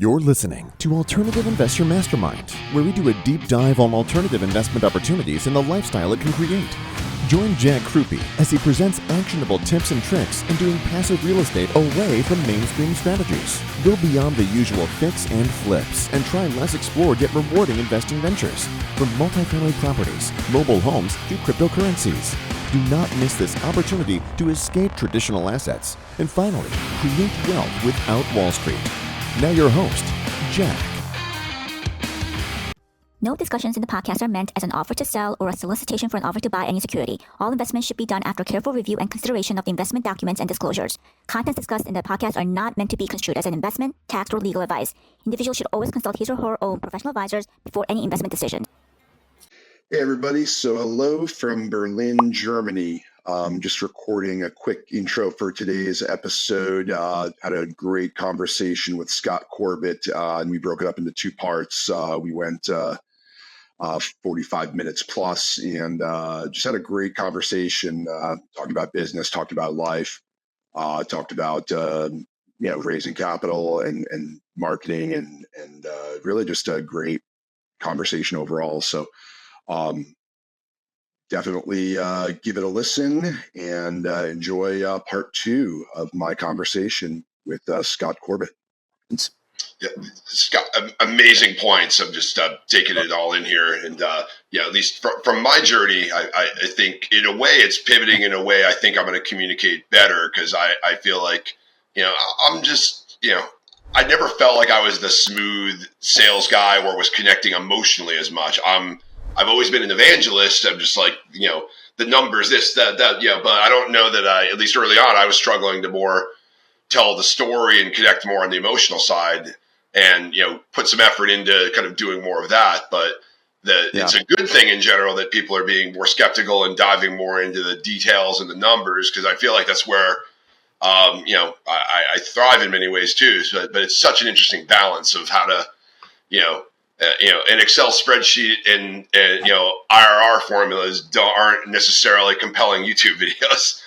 You're listening to Alternative Investor Mastermind, where we do a deep dive on alternative investment opportunities and the lifestyle it can create. Join Jack Krupey as he presents actionable tips and tricks in doing passive real estate away from mainstream strategies. Go beyond the usual fix and flips and try less explored yet rewarding investing ventures, from multifamily properties, mobile homes to cryptocurrencies. Do not miss this opportunity to escape traditional assets and finally create wealth without Wall Street. Now your host, Jack. No discussions in the podcast are meant as an offer to sell or a solicitation for an offer to buy any security. All investments should be done after careful review and consideration of the investment documents and disclosures. Contents discussed in the podcast are not meant to be construed as an investment, tax, or legal advice. Individuals should always consult his or her own professional advisors before any investment decision. Hey, everybody. So hello from Berlin, Germany. Just recording a quick intro for today's episode. Had a great conversation with Scott Corbett, and we broke it up into two parts. We went 45 minutes plus and just had a great conversation, talking about business, talked about life, talked about raising capital and marketing and really just a great conversation overall. So definitely give it a listen and enjoy part two of my conversation with Scott Corbett. Yeah, Scott, amazing points. I'm just taking it all in here. And at least from my journey, I think in a way it's pivoting in a way I think I'm going to communicate better because I feel like, I'm just, I never felt like I was the smooth sales guy or was connecting emotionally as much. I've always been an evangelist. I'm just like, the numbers, this, that, but I don't know that at least early on, I was struggling to more tell the story and connect more on the emotional side and, put some effort into kind of doing more of that. But it's a good thing in general that people are being more skeptical and diving more into the details and the numbers, because I feel like that's where, I thrive in many ways too. But it's such an interesting balance of how to, an Excel spreadsheet and IRR formulas aren't necessarily compelling YouTube videos.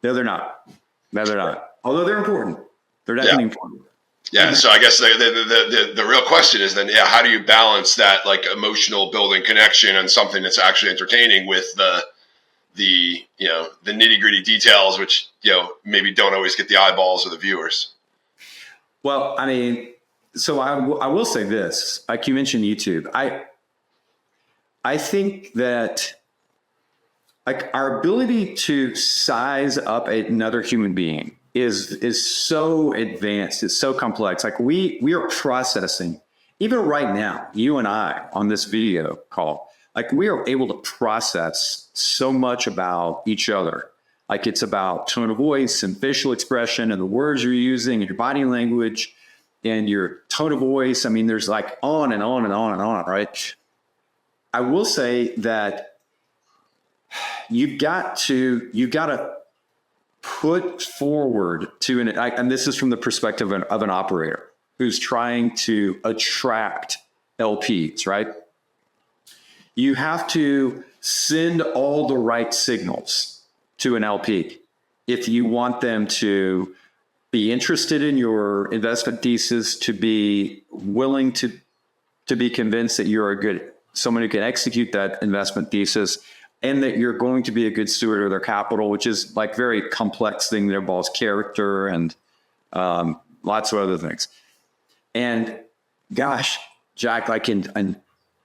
No, they're not. Although they're important. They're definitely important. Yeah. So I guess the real question is then, how do you balance that like emotional building connection and something that's actually entertaining with the nitty gritty details, which, maybe don't always get the eyeballs of the viewers. Well, I mean, so I will say this, like you mentioned YouTube. I think that like our ability to size up another human being is so advanced, it's so complex. Like we are processing, even right now, you and I on this video call, like we are able to process so much about each other. Like it's about tone of voice and facial expression and the words you're using and your body language and your tone of voice. I mean, there's like on and on and on and on, right? I will say that you've got to put forward to and this is from the perspective of an operator who's trying to attract LPs, right? You have to send all the right signals to an LP if you want them to be interested in your investment thesis, to be willing to be convinced that you're someone who can execute that investment thesis, and that you're going to be a good steward of their capital, which is like very complex thing that involves character and lots of other things. And gosh, Jack, and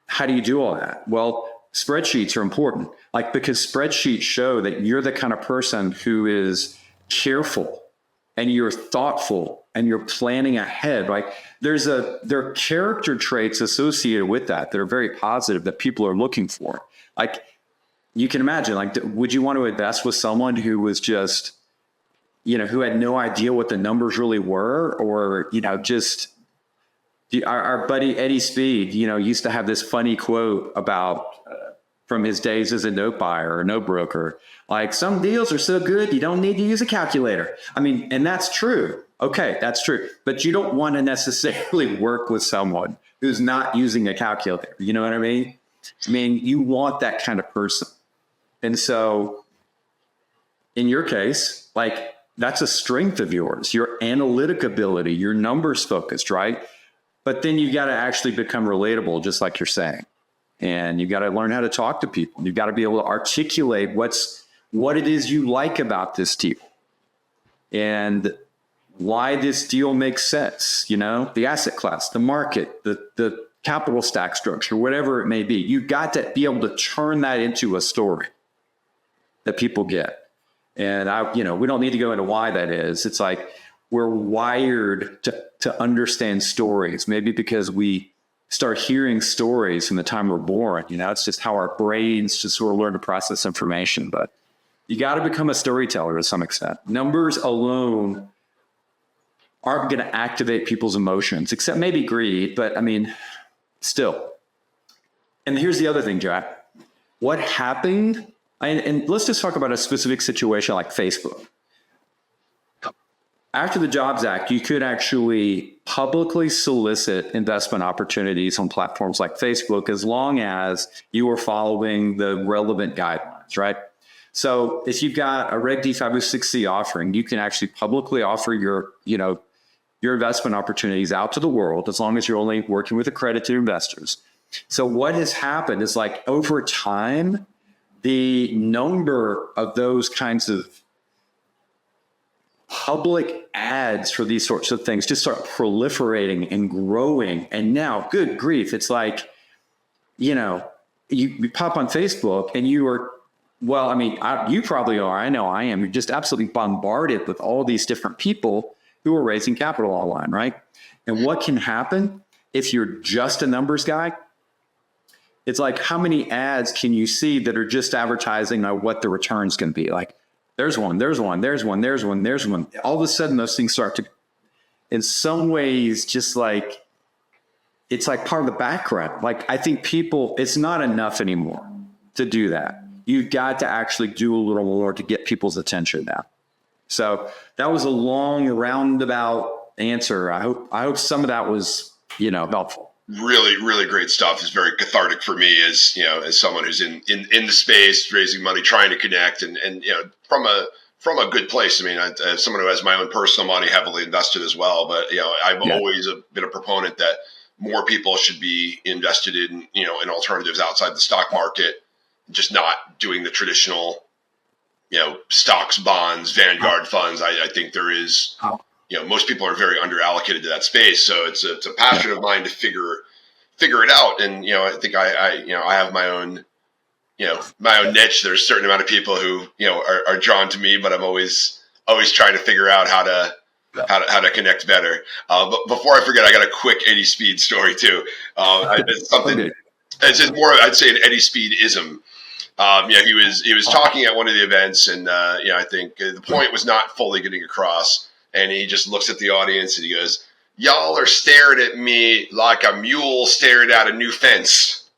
how do you do all that? Well, spreadsheets are important, because spreadsheets show that you're the kind of person who is careful and you're thoughtful and you're planning ahead. Like there are character traits associated with that are very positive that people are looking for. Like you can imagine, would you want to invest with someone who was just, who had no idea what the numbers really were, or, just our buddy Eddie Speed, used to have this funny quote about from his days as a note buyer or note broker, like some deals are so good, you don't need to use a calculator. I mean, and that's true. Okay, that's true. But you don't want to necessarily work with someone who's not using a calculator. You know what I mean? I mean, you want that kind of person. And so in your case, that's a strength of yours, your analytic ability, your numbers focused, right? But then you got to actually become relatable, just like you're saying. And you got to learn how to talk to people. You've got to be able to articulate what it is you like about this deal and why this deal makes sense. You know, the asset class, the market, the capital stack structure, whatever it may be. You've got to be able to turn that into a story that people get. And we don't need to go into why that is. It's like we're wired to understand stories, maybe because we start hearing stories from the time we're born. You know, it's just how our brains just sort of learn to process information. But you got to become a storyteller to some extent. Numbers alone aren't going to activate people's emotions, except maybe greed. But I mean, still. And here's the other thing, Jack. What happened? And let's just talk about a specific situation like Facebook. After the Jobs Act, you could actually publicly solicit investment opportunities on platforms like Facebook as long as you were following the relevant guidelines, right? So if you've got a Reg D 506C offering, you can actually publicly offer your investment opportunities out to the world as long as you're only working with accredited investors. So what has happened is, like, over time, the number of those kinds of public ads for these sorts of things just start proliferating and growing. And now, good grief, it's like, you pop on Facebook and you are, well, I mean, you probably are. I know I am. You're just absolutely bombarded with all these different people who are raising capital online, right? And what can happen if you're just a numbers guy? It's like, how many ads can you see that are just advertising on what the return's going to be? Like, there's one. All of a sudden, those things start to, in some ways, just like, it's like part of the background. Like, I think it's not enough anymore to do that. You've got to actually do a little more to get people's attention now. So that was a long, roundabout answer. I hope some of that was, helpful. Really, really great stuff. It's very cathartic for me as someone who's in the space, raising money, trying to connect, and from a good place. I mean, as someone who has my own personal money heavily invested as well, but I've always been a proponent that more people should be invested in in alternatives outside the stock market, just not doing the traditional stocks, bonds, Vanguard funds. I think there is. Most people are very underallocated to that space, so it's a passion of mine to figure it out. And I think I have my own niche. There's a certain amount of people who are drawn to me, but I'm always trying to figure out how to connect better. But before I forget, I got a quick Eddie Speed story too. It's something. Okay. It's just more, I'd say, an Eddie Speed-ism. He was talking at one of the events, and I think the point was not fully getting across. And he just looks at the audience and he goes, "Y'all are staring at me like a mule staring at a new fence."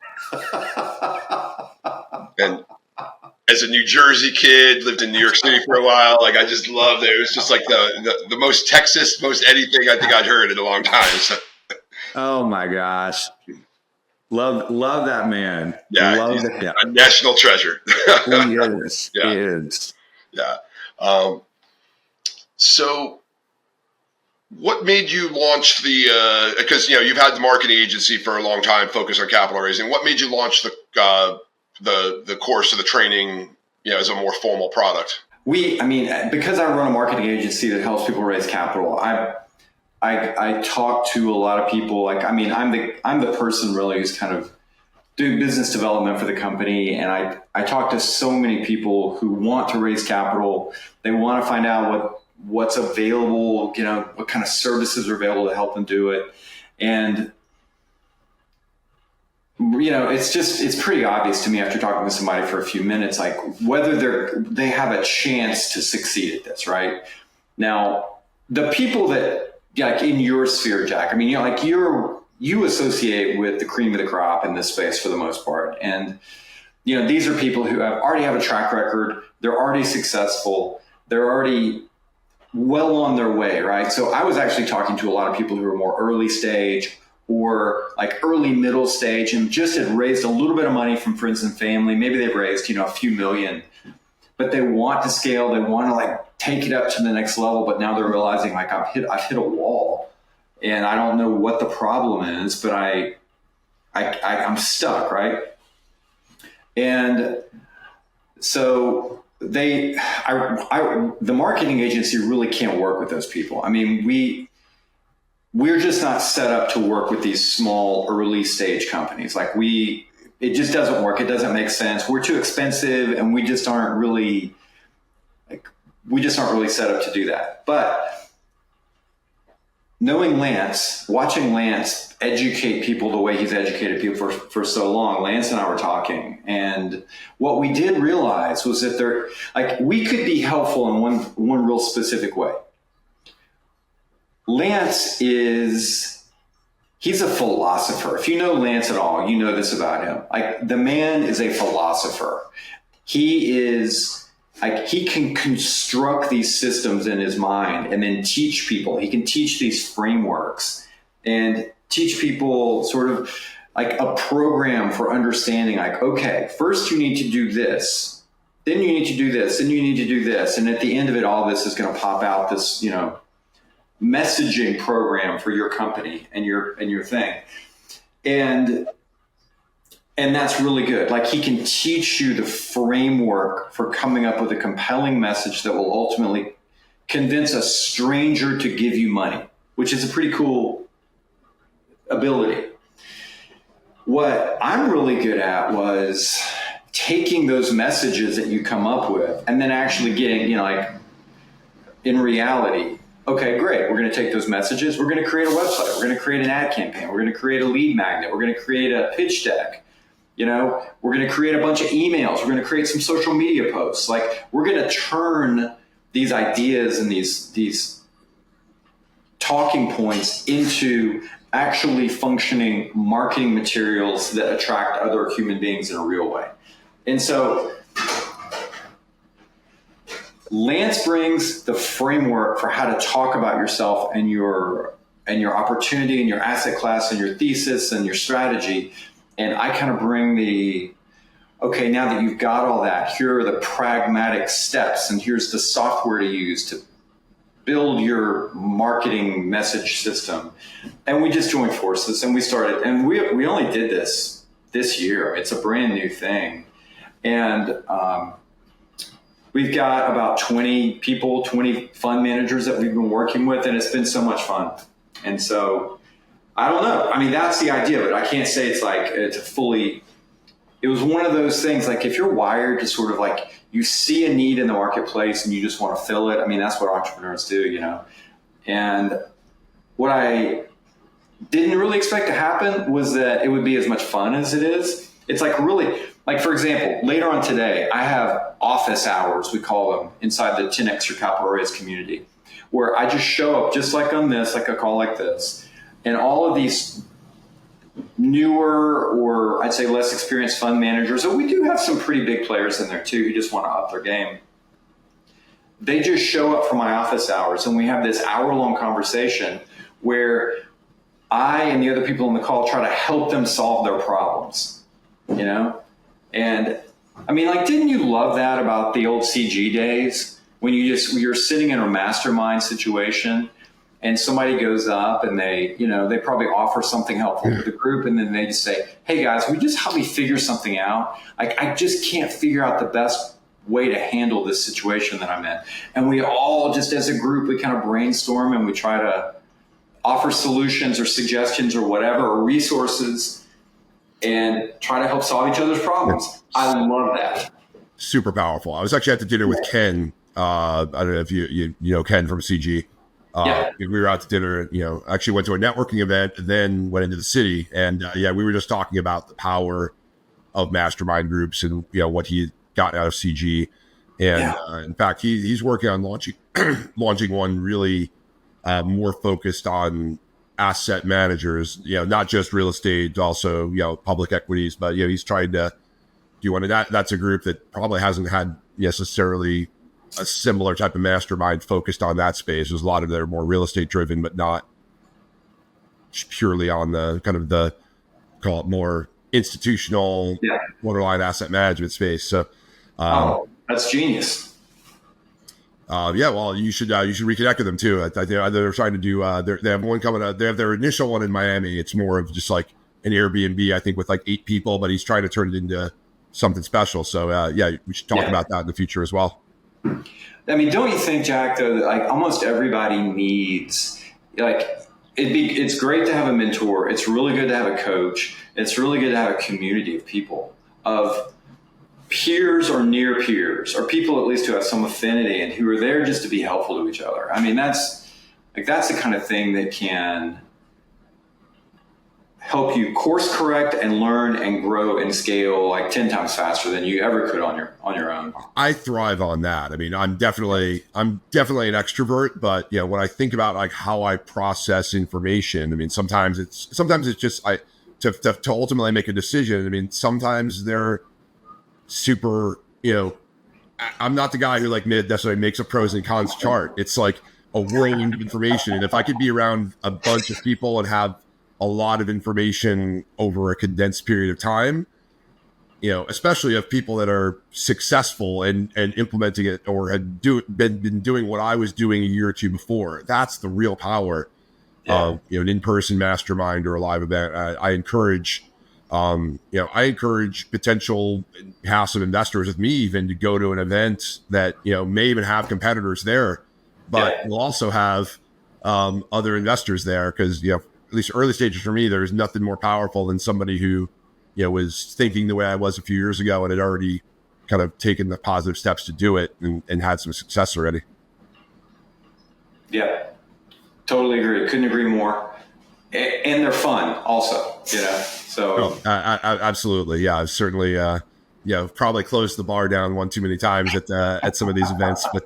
And as a New Jersey kid, lived in New York City for a while, like, I just loved it. It was just like the most Texas, most Eddie thing I think I'd heard in a long time. So. Oh my gosh. Love that man. Yeah, he's a national treasure. He is. Yeah. He is. Yeah. So what made you launch because you've had the marketing agency for a long time, focused on capital raising. What made you launch the course or the training as a more formal product? Because I run a marketing agency that helps people raise capital, I talk to a lot of people. Like, I'm the person really who's kind of doing business development for the company. And I talk to so many people who want to raise capital. They want to find out what's available, what kind of services are available to help them do it. And, it's pretty obvious to me after talking to somebody for a few minutes, like, whether they have a chance to succeed at this, right? Now, the people that, like, in your sphere, Jack, you associate with the cream of the crop in this space for the most part. And, these are people who already have a track record. They're already successful. They're already well on their way, right? So I was actually talking to a lot of people who are more early stage or like early middle stage and just had raised a little bit of money from friends and family. Maybe they've raised, a few million, but they want to scale. They want to take it up to the next level, but now they're realizing like I've hit a wall and I don't know what the problem is, but I'm stuck, right? And so the marketing agency really can't work with those people. I mean, we're just not set up to work with these small early stage companies. Like it just doesn't work. It doesn't make sense. We're too expensive, and we just aren't really set up to do that. But knowing Lance, watching Lance educate people the way he's educated people for so long, Lance and I were talking, and what we did realize was that we could be helpful in one real specific way. Lance he's a philosopher. If you know Lance at all, you know this about him. Like, the man is a philosopher. He can construct these systems in his mind and then teach people. He can teach these frameworks and teach people sort of like a program for understanding, like, okay, first you need to do this, then you need to do this, then you need to do this. And at the end of it, all this is going to pop out this, messaging program for your company and your thing. And that's really good. Like, he can teach you the framework for coming up with a compelling message that will ultimately convince a stranger to give you money, which is a pretty cool ability. What I'm really good at was taking those messages that you come up with and then actually getting, in reality, okay, great. We're going to take those messages. We're going to create a website. We're going to create an ad campaign. We're going to create a lead magnet. We're going to create a pitch deck. We're going to create a bunch of emails. We're going to create some social media posts. Like, we're going to turn these ideas and these talking points into actually functioning marketing materials that attract other human beings in a real way. And so Lance brings the framework for how to talk about yourself and your opportunity and your asset class and your thesis and your strategy. And I kind of bring okay, now that you've got all that, here are the pragmatic steps, and here's the software to use to build your marketing message system. And we just joined forces and we started, and we only did this year. It's a brand new thing. And, we've got about 20 people, 20 fund managers that we've been working with, and it's been so much fun. And so, I don't know. I mean, that's the idea of it. I can't say it was one of those things, like, if you're wired to sort of like, you see a need in the marketplace and you just want to fill it. I mean, that's what entrepreneurs do, And what I didn't really expect to happen was that it would be as much fun as it is. It's like, really, like, for example, later on today, I have office hours, we call them, inside the 10X Your Capital Raise community, where I just show up just like on this, like a call like this, and all of these newer, or I'd say less experienced fund managers, and we do have some pretty big players in there too who just want to up their game. They just show up for my office hours, and we have this hour-long conversation where I and the other people on the call try to help them solve their problems. And I mean, like, didn't you love that about the old CG days when you're sitting in a mastermind situation and somebody goes up and they probably offer something helpful to the group, and then they just say, hey guys, will you just help me figure something out? I just can't figure out the best way to handle this situation that I'm in. And we all just, as a group, we kind of brainstorm and we try to offer solutions or suggestions or whatever, or resources, and try to help solve each other's problems. I love that. Super powerful. I was actually at the dinner with Ken. I don't know if you know Ken from CG. We were out to dinner, actually went to a networking event and then went into the city. And we were just talking about the power of mastermind groups and, what he got out of CG. And in fact, he's working on launching one really more focused on asset managers, not just real estate, also, public equities, but, he's trying to do one. And that's a group that probably hasn't had necessarily a similar type of mastermind focused on that space. There's a lot of that are more real estate driven, but not purely on the kind of the, call it, more institutional borderline asset management space. So, that's genius. Yeah, well, you should reconnect with them too. They're trying to do. They have one coming up. They have their initial one in Miami. It's more of just like an Airbnb, I think, with like 8 people, but he's trying to turn it into something special. So yeah, we should talk about that in the future as well. I mean, don't you think, Jack, though, that like almost everybody needs, like, it's great to have a mentor. It's really good to have a coach. It's really good to have a community of people, of peers or near peers, or people at least who have some affinity and who are there just to be helpful to each other. I mean, that's the kind of thing that can help you course correct and learn and grow and scale like 10 times faster than you ever could on your own. I thrive on that. I mean, I'm definitely an extrovert, but you know, when I think about like how I process information, I mean, sometimes it's just to ultimately make a decision. I mean, sometimes they're super, you know, I'm not the guy who like necessarily makes a pros and cons chart. It's like a whirlwind of information. And if I could be around a bunch of people and have a lot of information over a condensed period of time, you know, especially of people that are successful and implementing it or had been doing what I was doing a year or two before, that's the real power of, you know, an in-person mastermind or a live event. I encourage potential passive investors with me even to go to an event that, you know, may even have competitors there, but we'll also have other investors there because, you know, at least early stages for me, there's nothing more powerful than somebody who, you know, was thinking the way I was a few years ago and had already kind of taken the positive steps to do it and had some success already. Yeah, totally agree. Couldn't agree more. And they're fun also, you know, so. Absolutely. Yeah. I've certainly, probably closed the bar down one too many times at some of these events, but,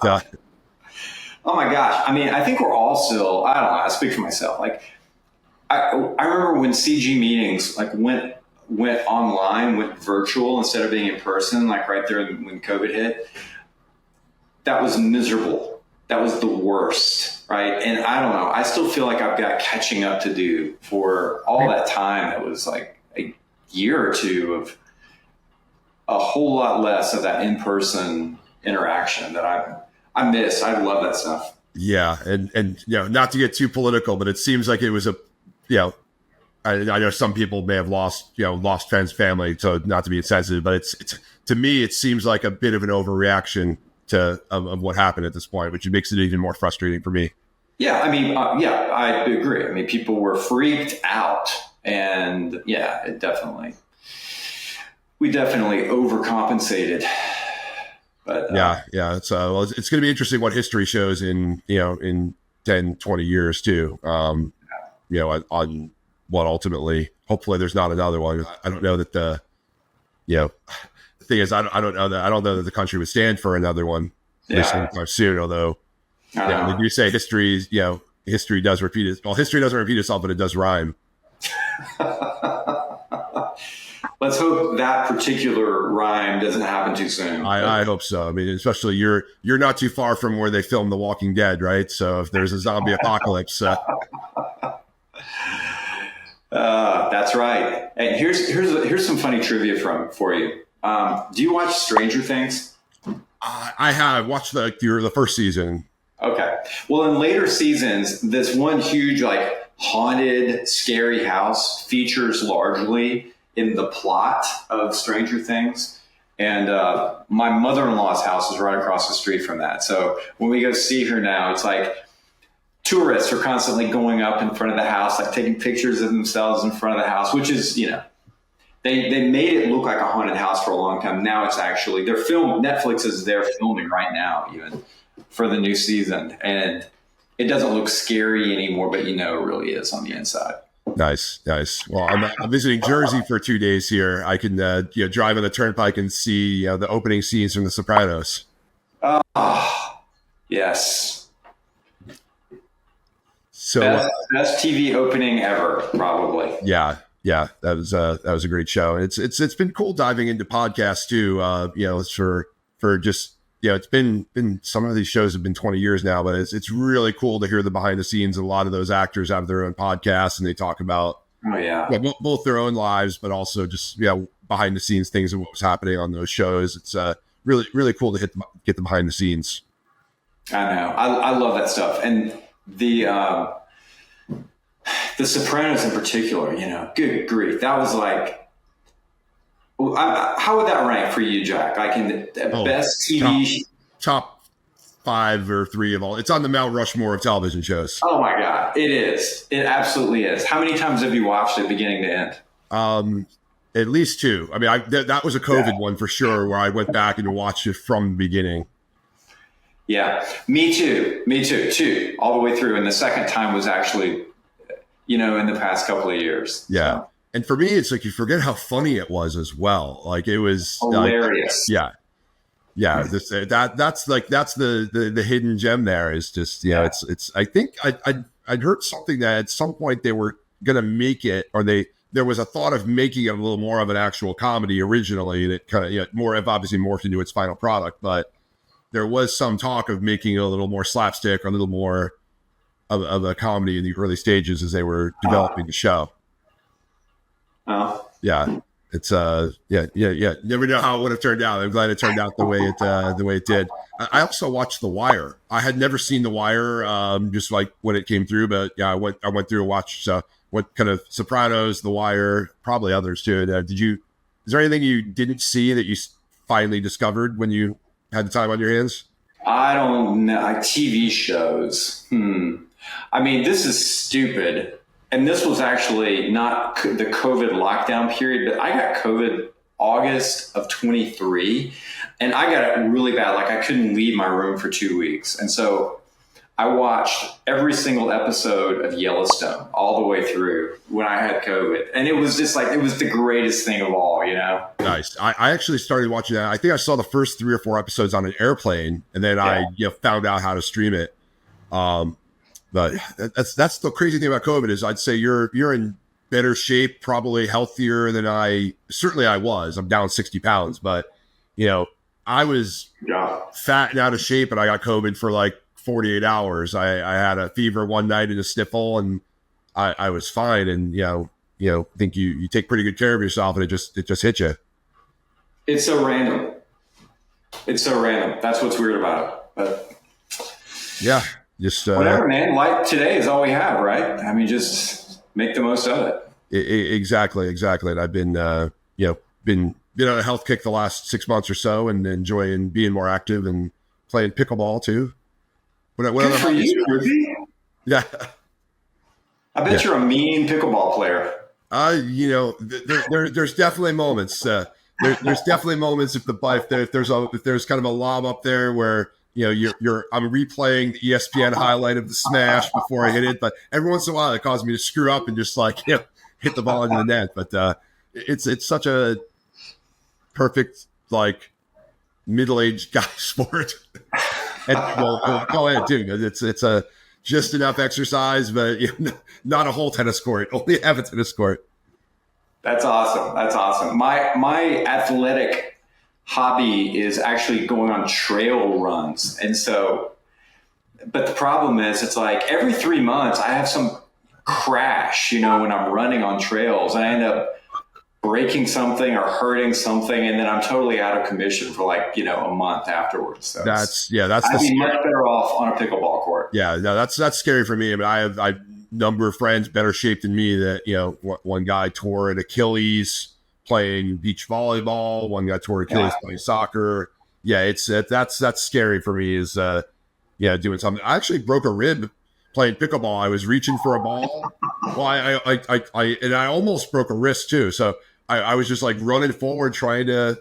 oh my gosh. I mean, I think we're all still, I don't know, I speak for myself. Like, I remember when CG meetings like went online, went virtual instead of being in person, like right there when COVID hit. That was miserable. That was the worst, right? And I don't know. I still feel like I've got catching up to do for all that time. That was like a year or two of a whole lot less of that in-person interaction that I miss. I love that stuff. Yeah, and you know, not to get too political, but it seems like it was I know some people may have lost friends, family, so not to be insensitive, but it's to me, it seems like a bit of an overreaction of what happened at this point, which makes it even more frustrating for me. Yeah, I mean, I agree. I mean, people were freaked out, and we definitely overcompensated. But it's going to be interesting what history shows in 10, 20 years too. On what ultimately, hopefully there's not another one. I don't know that the thing is, I don't know that the country would stand for another one soon, although they do say history does repeat it. Well, history doesn't repeat itself, but it does rhyme. Let's hope that particular rhyme doesn't happen too soon. I hope so. I mean, especially you're not too far from where they filmed The Walking Dead, right? So if there's a zombie apocalypse, that's right. And here's some funny trivia for you. Do you watch Stranger Things? I have watched the first season. Okay. Well, in later seasons, this one huge like haunted, scary house features largely in the plot of Stranger Things. And my mother-in-law's house is right across the street from that. So when we go see her now, it's like tourists are constantly going up in front of the house, like taking pictures of themselves in front of the house, which is, they made it look like a haunted house for a long time. Now it's actually, Netflix is there filming right now even for the new season. And it doesn't look scary anymore, but it really is on the inside. Nice. Well, I'm visiting Jersey for 2 days here. I can drive on the turnpike and see the opening scenes from The Sopranos. Yes. So best TV opening ever, probably. Yeah, that was a great show. It's been cool diving into podcasts too. It's for just it's been some of these shows have been 20 years now, but it's really cool to hear the behind the scenes. A lot of those actors have their own podcasts and they talk about both their own lives, but also just behind the scenes things of what was happening on those shows. It's really cool to get the behind the scenes. I know. I love that stuff. And the Sopranos in particular, good grief. That was like, how would that rank for you, Jack? Like in the best TV top 5 or 3 of all. It's on the Mount Rushmore of television shows. Oh my God. It is. It absolutely is. How many times have you watched it beginning to end? At least 2. I mean, that was a COVID one for sure, where I went back and watched it from the beginning. Yeah, me too, too, all the way through. And the second time was actually, in the past couple of years. Yeah. So. And for me, it's like, you forget how funny it was as well. Like, it was hilarious. Yeah. That's the hidden gem there is just, it's, I think I'd heard something that at some point they were going to make it, or there was a thought of making it a little more of an actual comedy originally that kind of, more have obviously morphed into its final product, but there was some talk of making it a little more slapstick, or a little more of a comedy in the early stages as they were developing the show. Oh, yeah, it's You never know how it would have turned out. I'm glad it turned out the way it did. I also watched The Wire. I had never seen The Wire, just like when it came through, but yeah, I went through and watched what kind of Sopranos, The Wire, probably others too. Is there anything you didn't see that you finally discovered when you had the time on your hands? I don't know. TV shows. I mean, this is stupid. And this was actually not the COVID lockdown period, but I got COVID August of 23, and I got it really bad. Like, I couldn't leave my room for 2 weeks. And so I watched every single episode of Yellowstone all the way through when I had COVID. And it was just like, it was the greatest thing of all, Nice. I actually started watching that. I think I saw the first 3 or 4 episodes on an airplane, and then I found out how to stream it. But that's the crazy thing about COVID is I'd say you're in better shape, probably healthier than I was. I'm down 60 pounds, but I was fat and out of shape, and I got COVID for like 48 hours. I had a fever one night and a sniffle, and I was fine. And think you take pretty good care of yourself, and it just hit you. It's so random. That's what's weird about it. But yeah. Just whatever, man. Life today is all we have, right? I mean, just make the most of it. Exactly. And I've been, been on a health kick the last 6 months or so, and enjoying being more active and playing pickleball too. Good for you, Krupey. Yeah. I bet you're a mean pickleball player. There's definitely moments. There's definitely moments if there's kind of a lob up there where. I'm replaying the ESPN highlight of the smash before I hit it, but every once in a while it causes me to screw up and just hit the ball into the net. But it's such a perfect middle-aged guy sport, and we'll call it too. It's a just enough exercise, but not a whole tennis court. Only have a tennis court. That's awesome. My athletic hobby is actually going on trail runs. And so, but the problem is it's like every 3 months I have some crash, when I'm running on trails, and I end up breaking something or hurting something. And then I'm totally out of commission for a month afterwards. So I'd be much better off on a pickleball court. Yeah, no, that's scary for me. I mean, I have a number of friends better shape than me that, one guy tore an Achilles playing beach volleyball. One guy tore Achilles playing soccer. Yeah, that's scary for me is doing something. I actually broke a rib playing pickleball. I was reaching for a ball. Well, I almost broke a wrist too. So I was just running forward trying to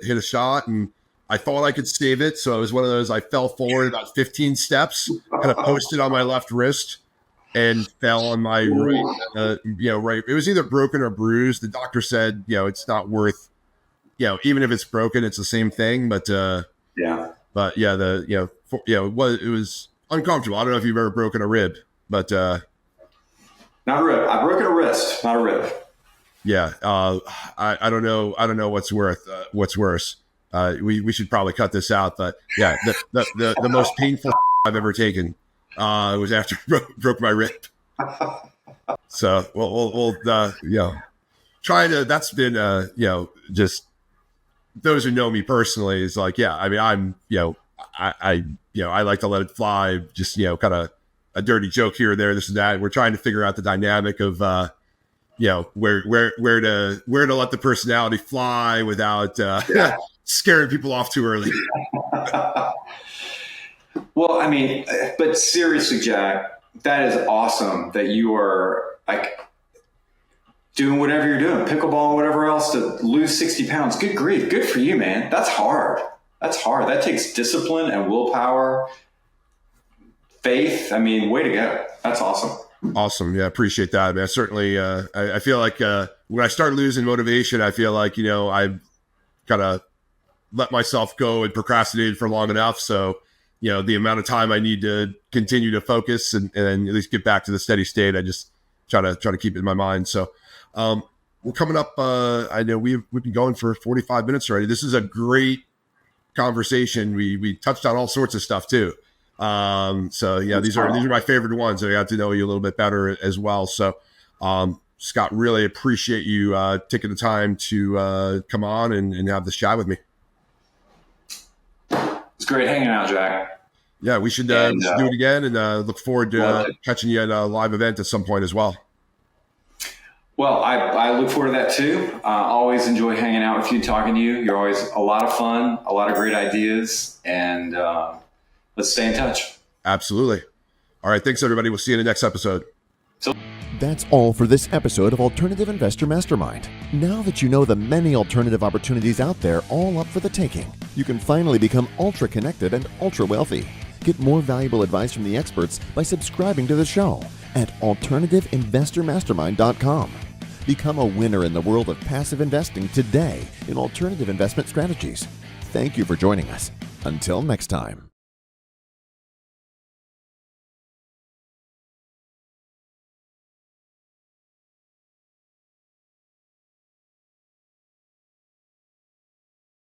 hit a shot, and I thought I could save it. So it was one of those, I fell forward about 15 steps, kind of posted on my left wrist, and fell on my right. It was either broken or bruised. The doctor said, it's not worth, even if it's broken, it's the same thing. But it was uncomfortable. I don't know if you've ever broken a rib, but not a rib. I've broken a wrist, not a rib. Yeah, I don't know. I don't know what's worse. We should probably cut this out. But yeah, the most painful I've ever taken. It was after I broke my rib. So we'll trying to. That's been just those who know me personally is I mean, I'm I I like to let it fly, just, kind of a dirty joke here or there, this and that. We're trying to figure out the dynamic of, where to let the personality fly without scaring people off too early. Well, I mean, but seriously, Jack, that is awesome that you are like doing whatever you're doing, pickleball and whatever else, to lose 60 pounds. Good grief. Good for you, man. That's hard. That takes discipline and willpower, faith. I mean, way to go. That's awesome. Awesome. Yeah. Appreciate that, man. Certainly. I feel like, when I start losing motivation, I feel like, I kind of let myself go and procrastinated for long enough. So, the amount of time I need to continue to focus and at least get back to the steady state, I just try to keep it in my mind. So, we're coming up. I know we've been going for 45 minutes already. This is a great conversation. We touched on all sorts of stuff too. So yeah, these are my favorite ones. I got to know you a little bit better as well. So, Scott, really appreciate you taking the time to come on and have this chat with me. It's great hanging out, Jack. Yeah, we should do it again, and look forward to catching you at a live event at some point as well. Well, I look forward to that too. Always enjoy hanging out with you, talking to you. You're always a lot of fun, a lot of great ideas, and let's stay in touch. Absolutely. All right, thanks everybody. We'll see you in the next episode. That's all for this episode of Alternative Investor Mastermind. Now that you know the many alternative opportunities out there all up for the taking, you can finally become ultra connected and ultra wealthy. Get more valuable advice from the experts by subscribing to the show at alternativeinvestormastermind.com. Become a winner in the world of passive investing today in alternative investment strategies. Thank you for joining us. Until next time.